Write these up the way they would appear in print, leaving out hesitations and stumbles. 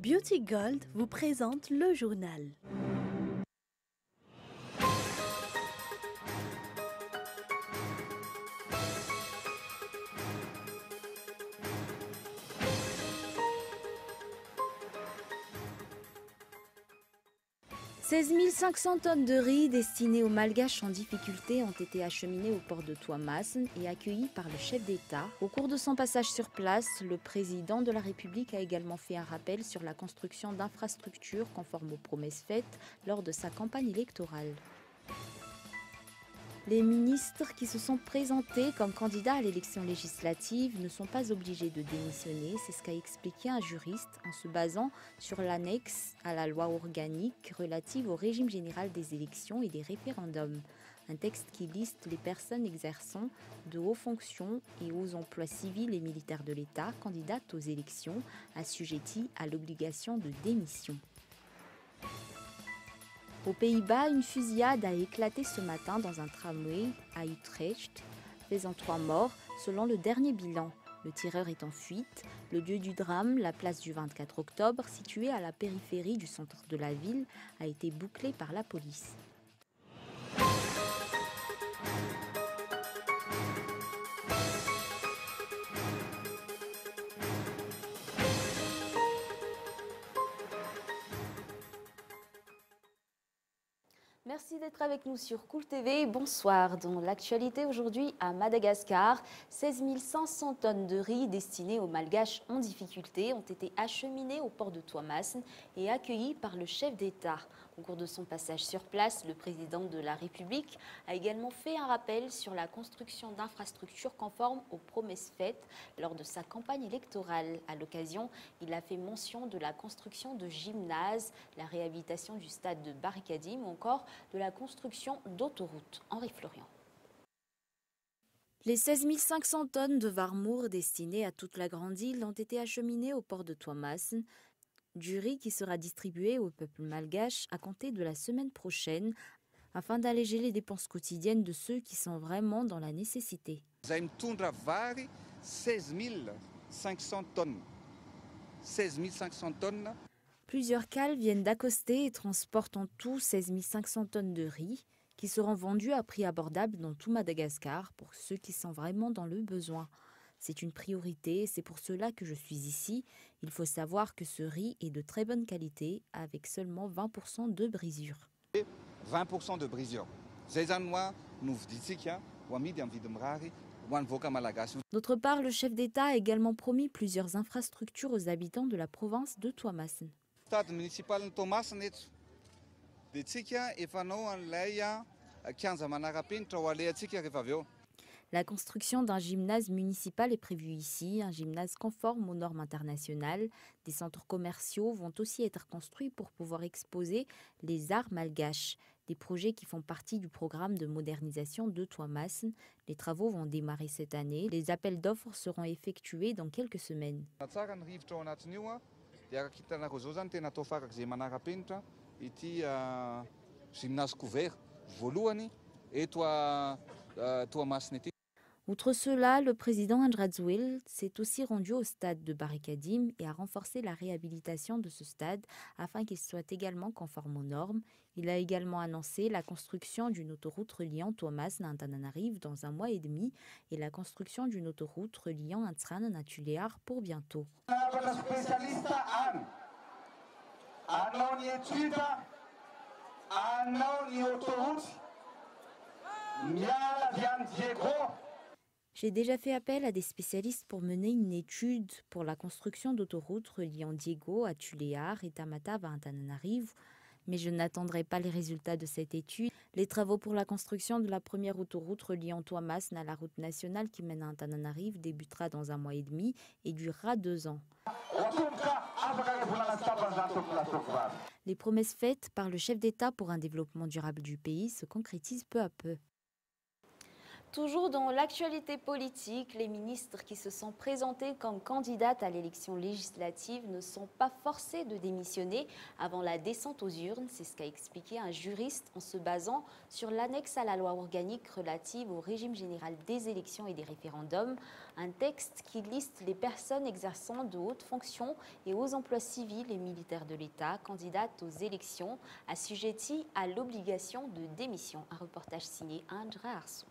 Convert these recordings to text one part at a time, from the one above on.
Beauty Gold vous présente le journal. « 16 500 tonnes de riz destinées aux Malgaches en difficulté ont été acheminées au port de Tuamasen et accueillies par le chef d'État. Au cours de son passage sur place, le président de la République a également fait un rappel sur la construction d'infrastructures conformes aux promesses faites lors de sa campagne électorale. Les ministres qui se sont présentés comme candidats à l'élection législative ne sont pas obligés de démissionner, c'est ce qu'a expliqué un juriste en se basant sur l'annexe à la loi organique relative au régime général des élections et des référendums. Un texte qui liste les personnes exerçant de hauts fonctions et aux emplois civils et militaires de l'État candidates aux élections assujetties à l'obligation de démission. Aux Pays-Bas, une fusillade a éclaté ce matin dans un tramway à Utrecht, faisant 3 morts selon le dernier bilan. Le tireur est en fuite. Le lieu du drame, la place du 24 octobre, située à la périphérie du centre de la ville, a été bouclé par la police. Merci d'être avec nous sur Cool TV. Bonsoir. Dans l'actualité aujourd'hui à Madagascar, 16 500 tonnes de riz destinées aux Malgaches en difficulté ont été acheminées au port de Tuamasen et accueillies par le chef d'État. Au cours de son passage sur place, le président de la République a également fait un rappel sur la construction d'infrastructures conformes aux promesses faites lors de sa campagne électorale. À l'occasion, il a fait mention de la construction de gymnases, la réhabilitation du stade de Barikadim ou encore de la construction d'autoroutes. Henri Florian. Les 16 500 tonnes de varmour destinées à toute la grande île ont été acheminées au port de Tuamasen, du riz qui sera distribué au peuple malgache à compter de la semaine prochaine afin d'alléger les dépenses quotidiennes de ceux qui sont vraiment dans la nécessité. 16 500 tonnes. 16 500 tonnes. Plusieurs cales viennent d'accoster et transportent en tout 16 500 tonnes de riz qui seront vendus à prix abordable dans tout Madagascar pour ceux qui sont vraiment dans le besoin. C'est une priorité et c'est pour cela que je suis ici. Il faut savoir que ce riz est de très bonne qualité avec seulement 20% de brisure. 20% de brisure. D'autre part, le chef d'État a également promis plusieurs infrastructures aux habitants de la province de Tuamasen. Stade municipal de Tuamasen La construction d'un gymnase municipal est prévue ici, un gymnase conforme aux normes internationales. Des centres commerciaux vont aussi être construits pour pouvoir exposer les arts malgaches. Des projets qui font partie du programme de modernisation de Tuamasen. Les travaux vont démarrer cette année. Les appels d'offres seront effectués dans quelques semaines. Outre cela, le président Andrazoul s'est aussi rendu au stade de Barikadim et a renforcé la réhabilitation de ce stade afin qu'il soit également conforme aux normes. Il a également annoncé la construction d'une autoroute reliant Tuamasen à Antananarive dans 1 mois et demi et la construction d'une autoroute reliant Antsran à Tuléar pour bientôt. J'ai déjà fait appel à des spécialistes pour mener une étude pour la construction d'autoroutes reliant Diego à Tuléar et Tamatave à Antananarive, mais je n'attendrai pas les résultats de cette étude. Les travaux pour la construction de la première autoroute reliant Tuamasen à la route nationale qui mène à Antananarive débutera dans 1 mois et demi et durera 2 ans. Les promesses faites par le chef d'État pour un développement durable du pays se concrétisent peu à peu. Toujours dans l'actualité politique, les ministres qui se sont présentés comme candidates à l'élection législative ne sont pas forcés de démissionner avant la descente aux urnes. C'est ce qu'a expliqué un juriste en se basant sur l'annexe à la loi organique relative au régime général des élections et des référendums, un texte qui liste les personnes exerçant de hautes fonctions et aux emplois civils et militaires de l'État, candidates aux élections, assujetties à l'obligation de démission. Un reportage signé André Arson.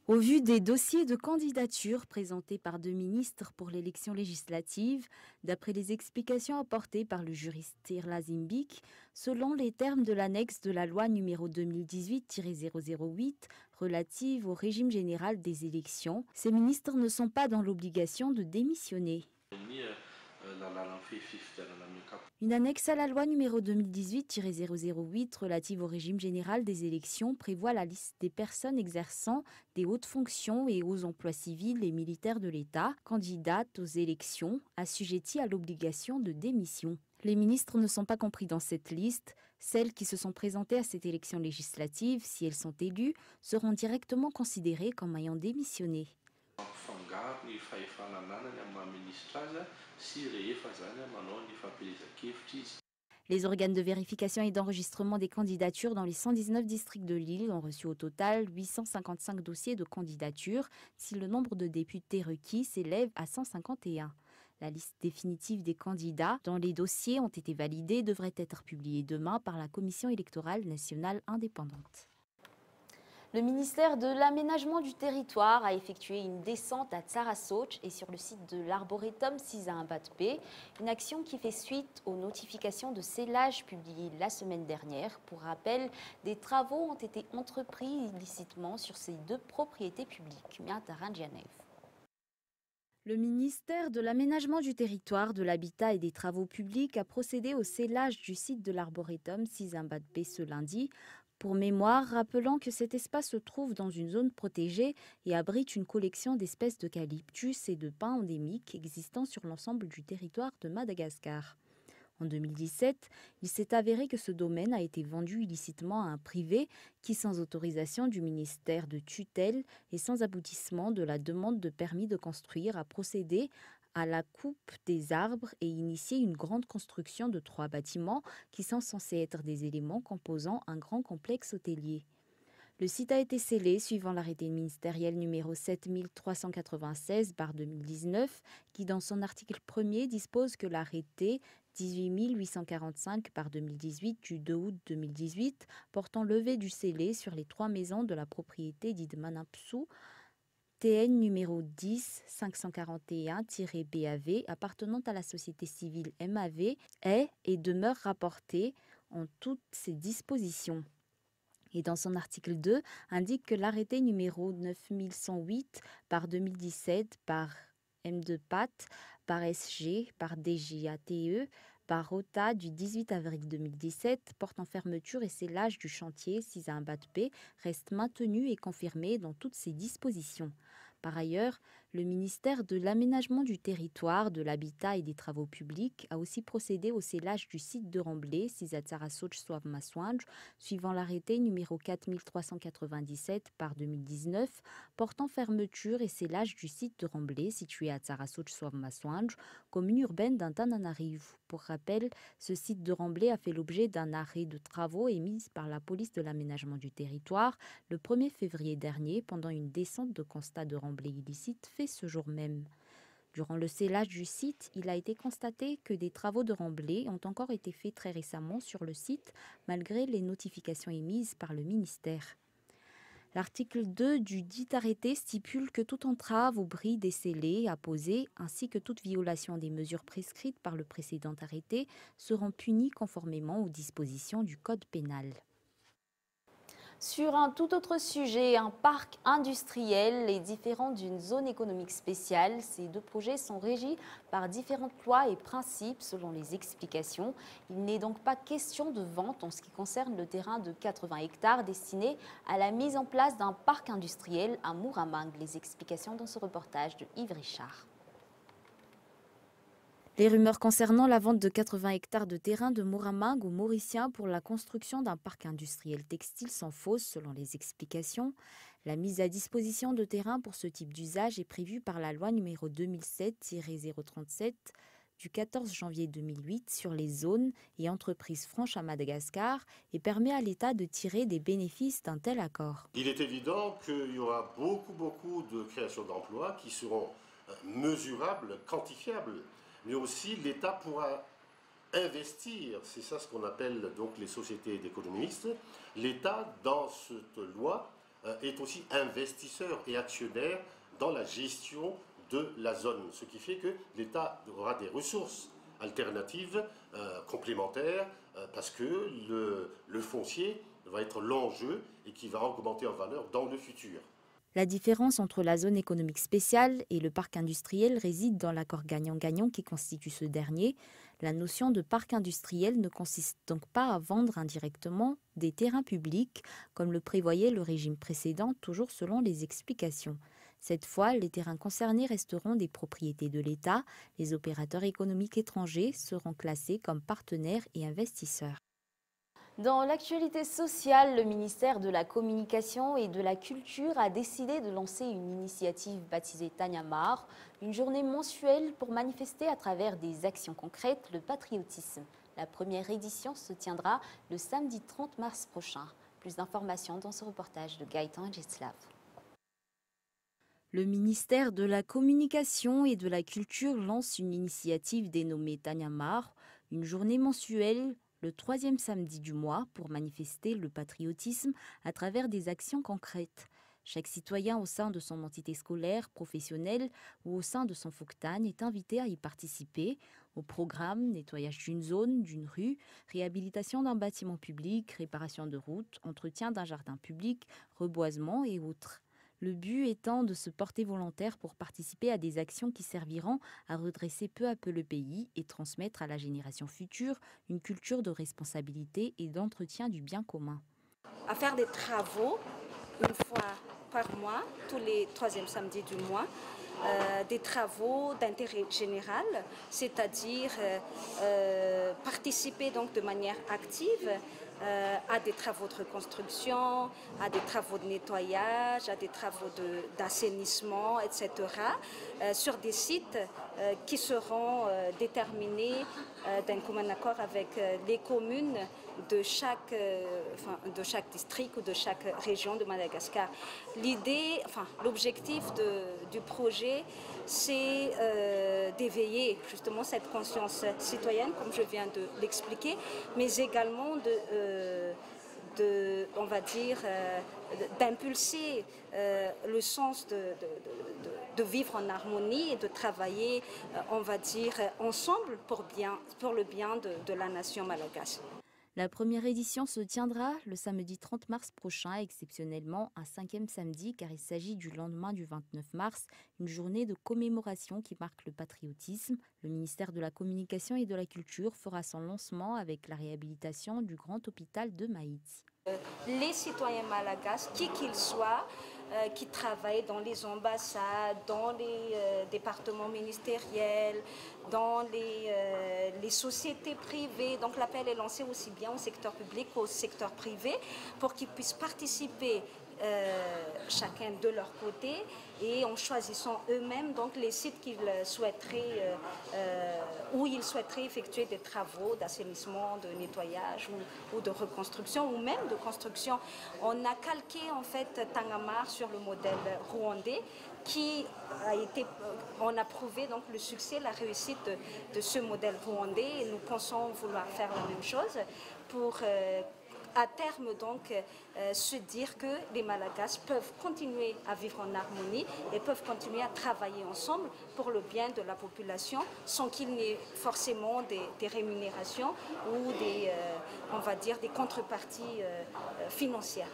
Au vu des dossiers de candidature présentés par deux ministres pour l'élection législative, d'après les explications apportées par le juriste Tirla Zimbik, selon les termes de l'annexe de la loi numéro 2018-008 relative au régime général des élections, ces ministres ne sont pas dans l'obligation de démissionner. Une annexe à la loi numéro 2018-008 relative au régime général des élections prévoit la liste des personnes exerçant des hautes fonctions et aux emplois civils et militaires de l'État, candidates aux élections, assujetties à l'obligation de démission. Les ministres ne sont pas compris dans cette liste. Celles qui se sont présentées à cette élection législative, si elles sont élues, seront directement considérées comme ayant démissionné. Les organes de vérification et d'enregistrement des candidatures dans les 119 districts de l'île ont reçu au total 855 dossiers de candidature si le nombre de députés requis s'élève à 151. La liste définitive des candidats dont les dossiers ont été validés devrait être publiée demain par la Commission électorale nationale indépendante. Le ministère de l'Aménagement du Territoire a effectué une descente à Tsarasoch et sur le site de l'arboretum Sizaimbatpe, une action qui fait suite aux notifications de scellage publiées la semaine dernière. Pour rappel, des travaux ont été entrepris illicitement sur ces deux propriétés publiques. Le ministère de l'Aménagement du Territoire, de l'Habitat et des Travaux publics a procédé au scellage du site de l'arboretum Sizaimbatpe ce lundi. Pour mémoire, rappelant que cet espace se trouve dans une zone protégée et abrite une collection d'espèces d'eucalyptus et de pins endémiques existant sur l'ensemble du territoire de Madagascar. En 2017, il s'est avéré que ce domaine a été vendu illicitement à un privé qui, sans autorisation du ministère de tutelle et sans aboutissement de la demande de permis de construire, a procédé à la coupe des arbres et initié une grande construction de 3 bâtiments qui sont censés être des éléments composant un grand complexe hôtelier. Le site a été scellé suivant l'arrêté ministériel numéro 7396/2019 qui, dans son article 1er, dispose que l'arrêté 18845/2018 du 2 août 2018 portant levée du scellé sur les 3 maisons de la propriété dite Manapsu, TN numéro 10-541-BAV appartenant à la société civile MAV est et demeure rapportée en toutes ses dispositions. Et dans son article 2, indique que l'arrêté numéro 9108/2017 par M2PAT, par SG, par DGATE, par OTA du 18 avril 2017 portant fermeture et scellage du chantier Sizaimbatpe reste maintenu et confirmé dans toutes ses dispositions. Par ailleurs, le ministère de l'Aménagement du Territoire, de l'Habitat et des Travaux publics a aussi procédé au scellage du site de Remblai, Sizatsarasoch-Soavmaswanj, suivant l'arrêté numéro 4397/2019, portant fermeture et scellage du site de Remblai, situé à Tsarasoch-Soavmaswanj, commune urbaine d'Antananarivo. Pour rappel, ce site de Remblai a fait l'objet d'un arrêt de travaux émis par la police de l'aménagement du territoire le 1er février dernier pendant une descente de constat de Remblai illicite fait ce jour même. Durant le scellage du site, il a été constaté que des travaux de Remblai ont encore été faits très récemment sur le site malgré les notifications émises par le ministère. L'article 2 du dit arrêté stipule que toute entrave au bris des scellés apposés ainsi que toute violation des mesures prescrites par le précédent arrêté seront punies conformément aux dispositions du Code pénal. Sur un tout autre sujet, un parc industriel est différent d'une zone économique spéciale. Ces deux projets sont régis par différentes lois et principes selon les explications. Il n'est donc pas question de vente en ce qui concerne le terrain de 80 hectares destiné à la mise en place d'un parc industriel à Muramang. Les explications dans ce reportage de Yves Richard. Les rumeurs concernant la vente de 80 hectares de terrain de Muramang aux Mauriciens pour la construction d'un parc industriel textile sont fausses selon les explications. La mise à disposition de terrains pour ce type d'usage est prévue par la loi numéro 2007-037 du 14 janvier 2008 sur les zones et entreprises franches à Madagascar et permet à l'État de tirer des bénéfices d'un tel accord. Il est évident qu'il y aura beaucoup de créations d'emplois qui seront mesurables, quantifiables, mais aussi l'État pourra investir, c'est ça ce qu'on appelle donc les sociétés d'économie mixte. L'État, dans cette loi, est aussi investisseur et actionnaire dans la gestion de la zone, ce qui fait que l'État aura des ressources alternatives, complémentaires, parce que le foncier va être l'enjeu et qui va augmenter en valeur dans le futur. La différence entre la zone économique spéciale et le parc industriel réside dans l'accord gagnant-gagnant qui constitue ce dernier. La notion de parc industriel ne consiste donc pas à vendre indirectement des terrains publics, comme le prévoyait le régime précédent, toujours selon les explications. Cette fois, les terrains concernés resteront des propriétés de l'État. Les opérateurs économiques étrangers seront classés comme partenaires et investisseurs. Dans l'actualité sociale, le ministère de la Communication et de la Culture a décidé de lancer une initiative baptisée Tanyamar, une journée mensuelle pour manifester à travers des actions concrètes le patriotisme. La première édition se tiendra le samedi 30 mars prochain. Plus d'informations dans ce reportage de Gaëtan Gislav. Le ministère de la Communication et de la Culture lance une initiative dénommée Tanyamar, une journée mensuelle le troisième samedi du mois pour manifester le patriotisme à travers des actions concrètes. Chaque citoyen au sein de son entité scolaire, professionnelle ou au sein de son FOCTAN est invité à y participer au programme nettoyage d'une zone, d'une rue, réhabilitation d'un bâtiment public, réparation de routes, entretien d'un jardin public, reboisement et autres. Le but étant de se porter volontaire pour participer à des actions qui serviront à redresser peu à peu le pays et transmettre à la génération future une culture de responsabilité et d'entretien du bien commun. À faire des travaux une fois par mois, tous les troisièmes samedis du mois, des travaux d'intérêt général, c'est-à-dire participer donc de manière active à des travaux de reconstruction, à des travaux de nettoyage, à des travaux d'assainissement, etc., sur des sites qui seront déterminés d'un commun accord avec les communes de chaque district ou de chaque région de Madagascar. L'objectif du projet, c'est d'éveiller justement cette conscience citoyenne, comme je viens de l'expliquer, mais également d'impulser le sens de vivre en harmonie et de travailler, ensemble pour le bien de la nation malgache. La première édition se tiendra le samedi 30 mars prochain, exceptionnellement un 5e samedi, car il s'agit du lendemain du 29 mars, une journée de commémoration qui marque le patriotisme. Le ministère de la Communication et de la Culture fera son lancement avec la réhabilitation du grand hôpital de Maïti. Les citoyens malagasy, qui qu'ils soient, qui travaillent dans les ambassades, dans les départements ministériels, dans les sociétés privées. Donc l'appel est lancé aussi bien au secteur public qu'au secteur privé pour qu'ils puissent participer chacun de leur côté et en choisissant eux-mêmes donc les sites qu'ils souhaiteraient où ils souhaiteraient effectuer des travaux d'assainissement, de nettoyage ou de reconstruction ou même de construction. On a calqué en fait Tanyamar sur le modèle rwandais on a prouvé donc le succès, la réussite de ce modèle rwandais et nous pensons vouloir faire la même chose pour à terme donc se dire que les Malagasy peuvent continuer à vivre en harmonie et peuvent continuer à travailler ensemble pour le bien de la population sans qu'il n'y ait forcément des rémunérations ou des contreparties financières.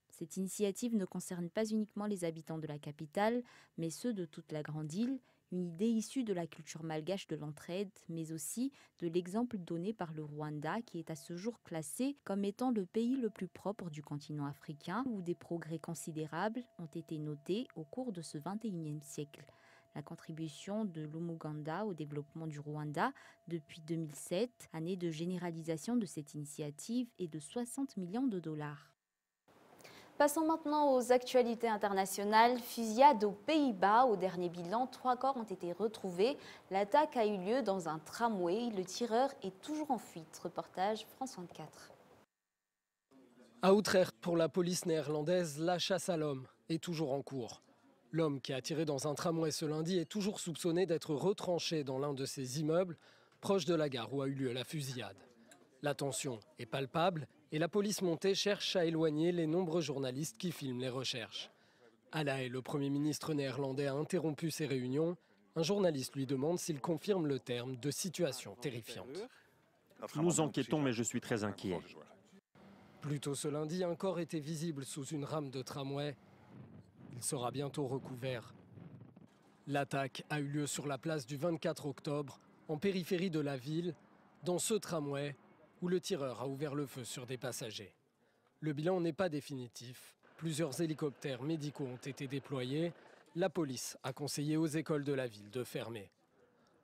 Cette initiative ne concerne pas uniquement les habitants de la capitale, mais ceux de toute la grande île, une idée issue de la culture malgache de l'entraide, mais aussi de l'exemple donné par le Rwanda, qui est à ce jour classé comme étant le pays le plus propre du continent africain, où des progrès considérables ont été notés au cours de ce XXIe siècle. La contribution de l'Umuganda au développement du Rwanda depuis 2007, année de généralisation de cette initiative, est de 60 millions de dollars. Passons maintenant aux actualités internationales. Fusillade aux Pays-Bas. Au dernier bilan, 3 corps ont été retrouvés. L'attaque a eu lieu dans un tramway. Le tireur est toujours en fuite. Reportage France 24. À Utrecht, pour la police néerlandaise, la chasse à l'homme est toujours en cours. L'homme qui a tiré dans un tramway ce lundi est toujours soupçonné d'être retranché dans l'un de ces immeubles, proche de la gare où a eu lieu la fusillade. La tension est palpable et la police montée cherche à éloigner les nombreux journalistes qui filment les recherches. À La Haye, le Premier ministre néerlandais a interrompu ses réunions. Un journaliste lui demande s'il confirme le terme de situation terrifiante. Nous enquêtons, mais je suis très inquiet. Plus tôt ce lundi, un corps était visible sous une rame de tramway. Il sera bientôt recouvert. L'attaque a eu lieu sur la place du 24 octobre, en périphérie de la ville, dans ce tramway où le tireur a ouvert le feu sur des passagers. Le bilan n'est pas définitif. Plusieurs hélicoptères médicaux ont été déployés. La police a conseillé aux écoles de la ville de fermer.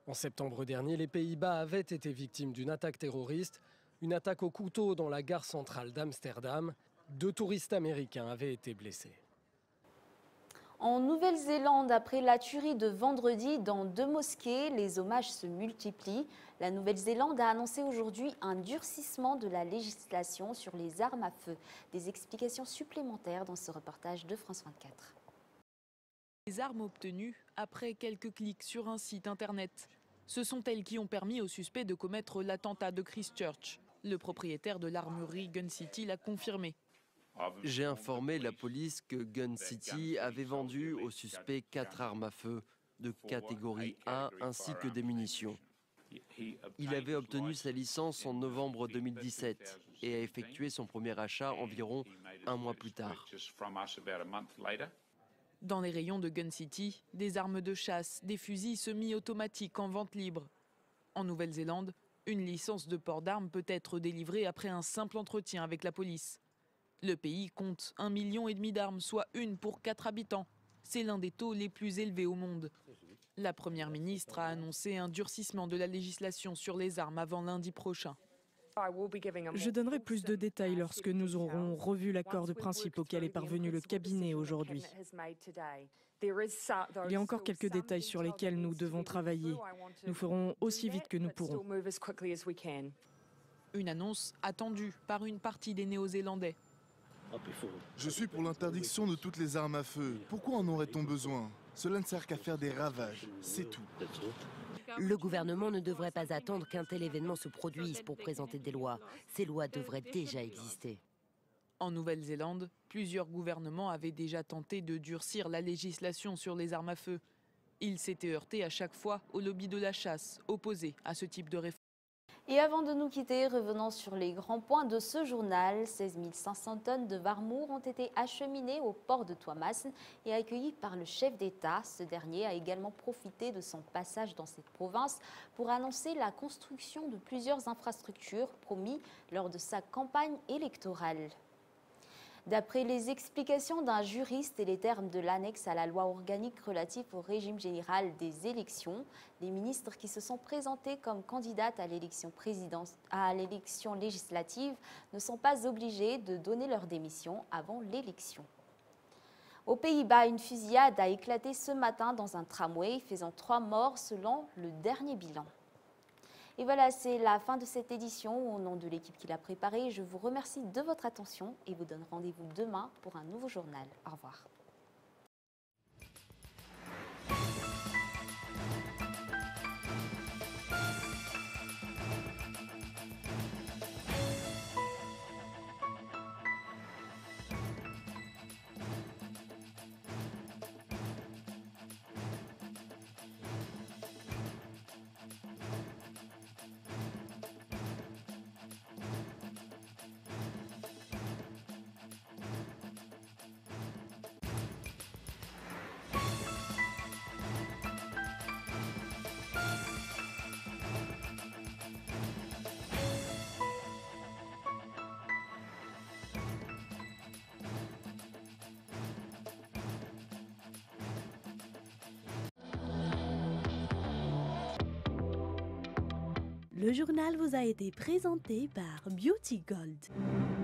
En septembre dernier, les Pays-Bas avaient été victimes d'une attaque terroriste, une attaque au couteau dans la gare centrale d'Amsterdam. 2 touristes américains avaient été blessés. En Nouvelle-Zélande, après la tuerie de vendredi dans 2 mosquées, les hommages se multiplient. La Nouvelle-Zélande a annoncé aujourd'hui un durcissement de la législation sur les armes à feu. Des explications supplémentaires dans ce reportage de France 24. Les armes obtenues après quelques clics sur un site internet. Ce sont elles qui ont permis aux suspects de commettre l'attentat de Christchurch. Le propriétaire de l'armurerie Gun City l'a confirmé. J'ai informé la police que Gun City avait vendu aux suspects 4 armes à feu de catégorie A ainsi que des munitions. Il avait obtenu sa licence en novembre 2017 et a effectué son premier achat environ 1 mois plus tard. Dans les rayons de Gun City, des armes de chasse, des fusils semi-automatiques en vente libre. En Nouvelle-Zélande, une licence de port d'armes peut être délivrée après un simple entretien avec la police. Le pays compte 1,5 million d'armes, soit 1 pour 4 habitants. C'est l'un des taux les plus élevés au monde. La Première ministre a annoncé un durcissement de la législation sur les armes avant lundi prochain. Je donnerai plus de détails lorsque nous aurons revu l'accord de principe auquel est parvenu le cabinet aujourd'hui. Il y a encore quelques détails sur lesquels nous devons travailler. Nous ferons aussi vite que nous pourrons. Une annonce attendue par une partie des Néo-Zélandais. Je suis pour l'interdiction de toutes les armes à feu. Pourquoi en aurait-on besoin? Cela ne sert qu'à faire des ravages, c'est tout. Le gouvernement ne devrait pas attendre qu'un tel événement se produise pour présenter des lois. Ces lois devraient déjà exister. En Nouvelle-Zélande, plusieurs gouvernements avaient déjà tenté de durcir la législation sur les armes à feu. Ils s'étaient heurtés à chaque fois au lobby de la chasse, opposé à ce type de réforme. Et avant de nous quitter, revenons sur les grands points de ce journal. 16 500 tonnes de varmour ont été acheminées au port de Tuamasin et accueillies par le chef d'État. Ce dernier a également profité de son passage dans cette province pour annoncer la construction de plusieurs infrastructures promises lors de sa campagne électorale. D'après les explications d'un juriste et les termes de l'annexe à la loi organique relative au régime général des élections, les ministres qui se sont présentés comme candidates à l'élection législative ne sont pas obligés de donner leur démission avant l'élection. Aux Pays-Bas, une fusillade a éclaté ce matin dans un tramway, faisant 3 morts selon le dernier bilan. Et voilà, c'est la fin de cette édition. Au nom de l'équipe qui l'a préparée, je vous remercie de votre attention et vous donne rendez-vous demain pour un nouveau journal. Au revoir. Le journal vous a été présenté par Beauty Gold.